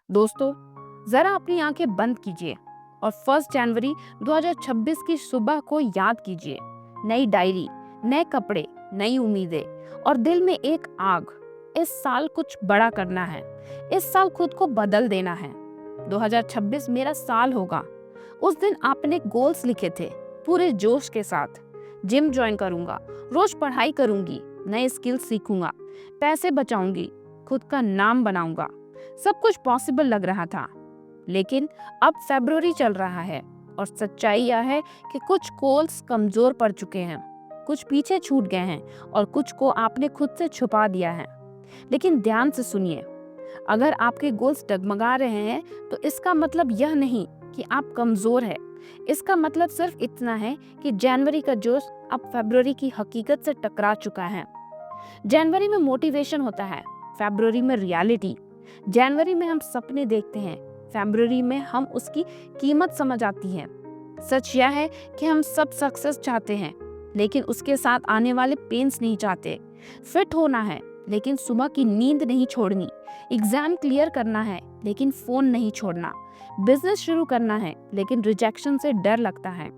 दोस्तों, जरा अपनी आंखें बंद कीजिए और 1 जनवरी 2026 की सुबह को याद कीजिए। नई डायरी, नए कपड़े, नई उम्मीदें और दिल में एक आग। इस साल कुछ बड़ा करना है। इस साल खुद को बदल देना है। 2026 मेरा साल होगा। उस दिन आपने गोल्स लिखे थे, पूरे जोश के साथ। जिम ज्वाइन करूंगा, रोज पढ़ाई करूंगी, नए स्किल्स सीखूंगा, पैसे बचाऊंगी, खुद का नाम बनाऊंगा। सब कुछ पॉसिबल लग रहा था। लेकिन अब फरवरी चल रहा है और सच्चाई यह है कि कुछ गोल्स कमजोर पड़ चुके हैं, कुछ पीछे छूट गए हैं और कुछ को आपने खुद से छुपा दिया है। लेकिन ध्यान से सुनिए, अगर आपके गोल्स डगमगा रहे हैं तो इसका मतलब यह नहीं कि आप कमजोर हैं। इसका मतलब सिर्फ इतना है कि जनवरी का जोश अब फरवरी की हकीकत से टकरा चुका है। जनवरी में मोटिवेशन होता है, फरवरी में रियलिटी। जनवरी में हम सपने देखते हैं, फरवरी में हम उसकी कीमत समझ आती है। सच यह है कि हम सब सक्सेस चाहते हैं, लेकिन उसके साथ आने वाले पेन्स नहीं चाहते। फिट होना है, लेकिन सुबह की नींद नहीं छोड़नी। एग्जाम क्लियर करना है, लेकिन फोन नहीं छोड़ना। बिजनेस शुरू करना है, लेकिन रिजेक्शन से डर लगता है।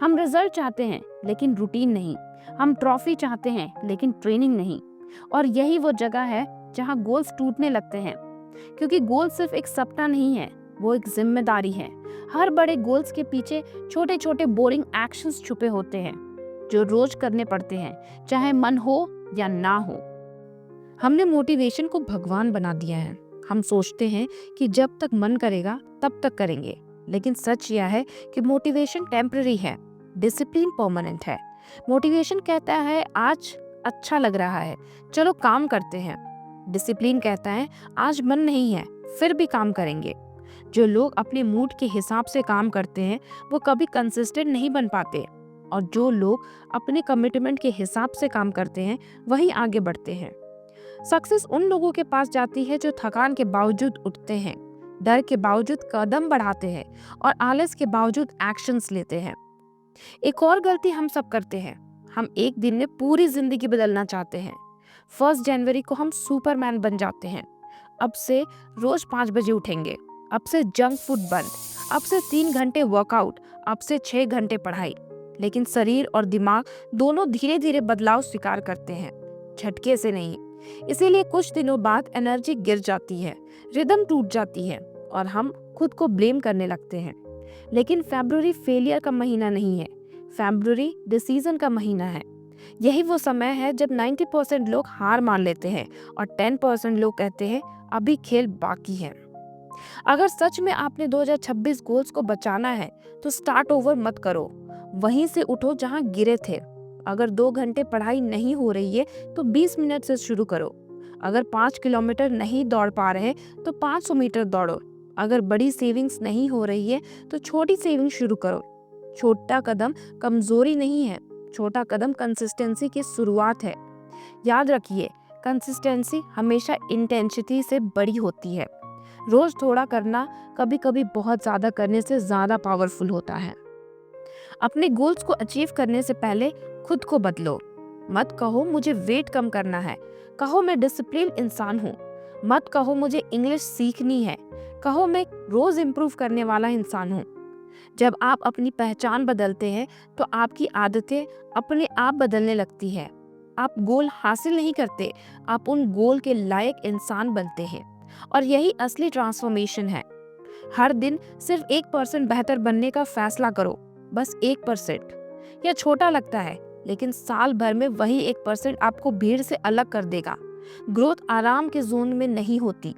हम रिजल्ट चाहते हैं, लेकिन रूटीन नहीं। हम ट्रॉफी चाहते हैं, लेकिन ट्रेनिंग नहीं। और यही वो जगह है जहां गोल्स टूटने लगते हैं, क्योंकि गोल सिर्फ एक सपना नहीं है, वो एक जिम्मेदारी है। हर बड़े गोल्स के पीछे छोटे छोटे बोरिंग एक्शंस छुपे होते हैं, जो रोज करने पड़ते हैं, चाहे मन हो या ना हो। हमने मोटिवेशन को भगवान बना दिया है। हम सोचते हैं कि जब तक मन करेगा तब तक करेंगे, लेकिन सच यह है कि मोटिवेशन टेम्पररी है, डिसिप्लिन परमानेंट है। मोटिवेशन कहता है आज अच्छा लग रहा है, चलो काम करते हैं। डिसिप्लिन कहता है आज मन नहीं है, फिर भी काम करेंगे। जो लोग अपने मूड के हिसाब से काम करते हैं वो कभी कंसिस्टेंट नहीं बन पाते, और जो लोग अपने कमिटमेंट के हिसाब से काम करते हैं वही आगे बढ़ते हैं। सक्सेस उन लोगों के पास जाती है जो थकान के बावजूद उठते हैं, डर के बावजूद कदम बढ़ाते हैं और आलस के बावजूद एक्शंस लेते हैं। एक और गलती हम सब करते हैं, हम एक दिन में पूरी जिंदगी बदलना चाहते हैं। 1 जनवरी को हम सुपरमैन बन जाते हैं। अब से रोज 5 बजे उठेंगे, अब से जंक फूड बंद, अब से 3 घंटे वर्कआउट, अब से 6 घंटे पढ़ाई। लेकिन शरीर और दिमाग दोनों धीरे धीरे बदलाव स्वीकार करते हैं, झटके से नहीं। इसीलिए कुछ दिनों बाद एनर्जी गिर जाती है, रिदम टूट जाती है और हम खुद को ब्लेम करने लगते हैं। लेकिन फरवरी फेलियर का महीना नहीं है, फरवरी डिसीजन का महीना है। यही वो समय है जब 90% लोग हार मान लेते हैं और 10% लोग कहते हैं अभी खेल बाकी है। अगर सच में आपने 2026 गोल्स को बचाना है तो स्टार्ट ओवर मत करो, वहीं से उठो जहां गिरे थे। अगर 2 घंटे पढ़ाई नहीं हो रही है तो 20 मिनट से शुरू करो। अगर 5 किलोमीटर नहीं दौड़ पा रहे तो 500 मीटर दौड़ो। अगर बड़ी सेविंग्स नहीं हो रही है तो छोटी सेविंग शुरू करो। छोटा कदम कमजोरी नहीं है, छोटा कदम कंसिस्टेंसी की शुरुआत है। याद रखिए, कंसिस्टेंसी हमेशा इंटेंसिटी से बड़ी होती है। रोज थोड़ा करना कभी कभी बहुत ज्यादा करने से ज्यादा पावरफुल होता है। अपने गोल्स को अचीव करने से पहले खुद को बदलो। मत कहो मुझे वेट कम करना है, कहो मैं डिसिप्लिन इंसान हूँ। मत कहो मुझे इंग्लिश सीखनी है, कहो मैं रोज इम्प्रूव करने वाला इंसान हूँ। जब आप अपनी पहचान बदलते हैं तो आपकी आदतें अपने आप बदलने लगती है। आप गोल हासिल नहीं करते, आप उन गोल के लायक इंसान बनते हैं। और यही असली ट्रांसफॉर्मेशन है। हर दिन सिर्फ 1% बेहतर बनने का फैसला करो, बस 1%। यह छोटा लगता है, लेकिन साल भर में वही 1% आपको भीड़ से अलग कर देगा। ग्रोथ आराम के जोन में नहीं होती,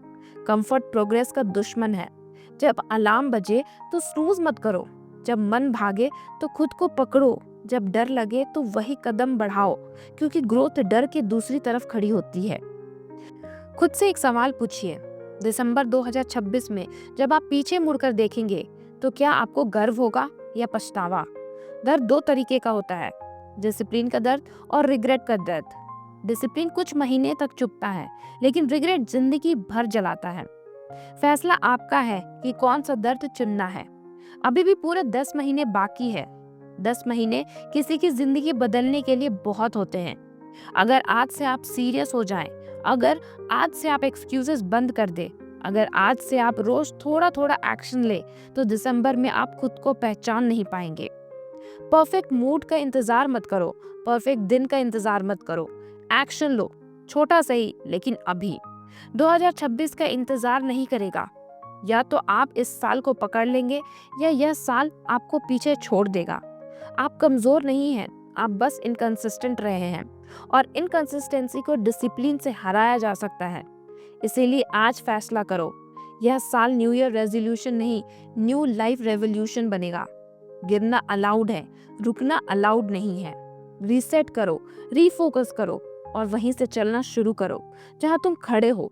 कंफर्ट प्रोग्रेस का दुश्मन है। जब अलार्म बजे तो स्नूज मत करो, जब मन भागे तो खुद को पकड़ो, जब डर लगे तो वही कदम बढ़ाओ, क्योंकि ग्रोथ डर के दूसरी तरफ खड़ी होती है। खुद से एक सवाल पूछिए, दिसंबर 2026 में जब आप पीछे मुड़कर देखेंगे तो क्या आपको गर्व होगा या पछतावा? दर्द 2 तरीके का होता है, डिसिप्लिन का दर्द और रिग्रेट का दर्द। डिसिप्लिन कुछ महीने तक चुपता है, लेकिन रिग्रेट जिंदगी भर जलाता है। फैसला आपका है कि कौन सा दर्द चुनना है। अभी भी पूरे 10 महीने बाकी है। 10 महीने किसी की जिंदगी बदलने के लिए बहुत होते हैं। अगर आज से आप सीरियस हो जाएं, अगर आज से आप एक्सक्यूजेस बंद कर दे, अगर आज से आप रोज थोड़ा थोड़ा एक्शन ले तो दिसंबर में आप खुद को पहचान नहीं पाएंगे। परफेक्ट मूड का इंतजार मत करो, परफेक्ट दिन का इंतजार मत करो। एक्शन लो, छोटा सही लेकिन अभी। 2026 का इंतजार नहीं करेगा। या तो आप इस साल को पकड़ लेंगे या यह साल आपको पीछे छोड़ देगा। आप कमजोर नहीं हैं, आप बस इनकंसिस्टेंट रहे हैं और इनकंसिस्टेंसी को डिसिप्लिन से हराया जा सकता है। इसीलिए आज फैसला करो, यह साल न्यू ईयर रेजोल्यूशन नहीं, न्यू लाइफ रेवोल्यूशन बनेगा। गिरना अलाउड है, रुकना अलाउड नहीं है। रीसेट करो, रीफोकस करो और वहीं से चलना शुरू करो जहां तुम खड़े हो,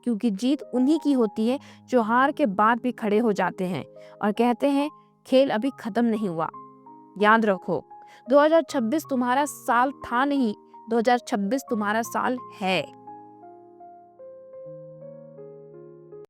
क्योंकि जीत उन्हीं की होती है जो हार के बाद भी खड़े हो जाते हैं और कहते हैं खेल अभी खत्म नहीं हुआ। याद रखो, 2026 तुम्हारा साल था नहीं, 2026 तुम्हारा साल है।